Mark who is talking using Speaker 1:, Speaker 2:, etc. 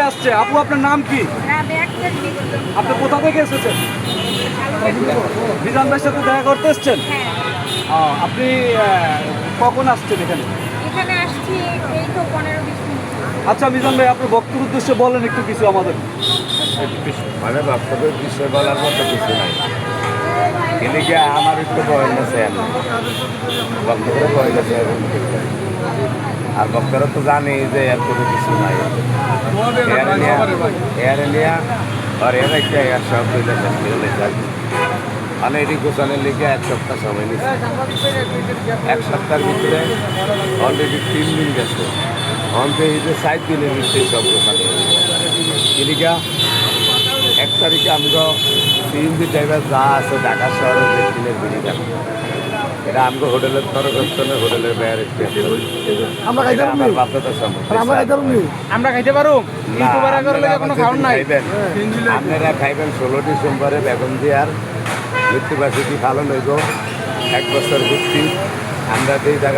Speaker 1: আসছে। আপু আপনার নাম কি? আপনি কোথা থেকে এসেছেন? মিজান ভাইয়ের সাথে দেখা করতে এসছেন? আপনি কখন আসছেন এখানে?
Speaker 2: এখানে আসছি এই তো 15-20 মিনিট।
Speaker 1: আচ্ছা মিজান ভাই, আপনার বক্তব্য উদ্দেশ্যে বলেন একটু কিছু আমাদের।
Speaker 3: মানে বক্তব্যের বিষয় বলার মতো কিছু নাই, কিন্তু কি আমার একটু বয়স আছে, বক্তব্য বয়স আছে আর বক্তারা তো জানি যে এর কোনো কিছু নাই, এর নিয়ে আর এর একটা এর সব মানে এটি গোছানোর লিগে 1 সপ্তাহ সময় নিচ্ছে। 1 সপ্তাহের ভিতরে অলরেডি 3 দিন গেছে, অন্তে এই যে 7 দিনের ভিতরে সব গোছানো কিলিকা 1 তারিখে আমরা সিএনজি ড্রাইভার যা আছে ঢাকা শহরের যে কিনের বিড়ি যাবো, এটা আমাকে হোটেলের তরফে হোটেলের বাইরে আমার বাধ্যতার সম্পর্কে
Speaker 4: আমরা খাইতে পারো
Speaker 3: আপনারা খাইবেন 16 ডিসেম্বরে বেগম জিয়ার মৃত্যুবার্ষিকী পালন হইব 1 বছর ভিত্তি। আমরা যেই জায়গাটা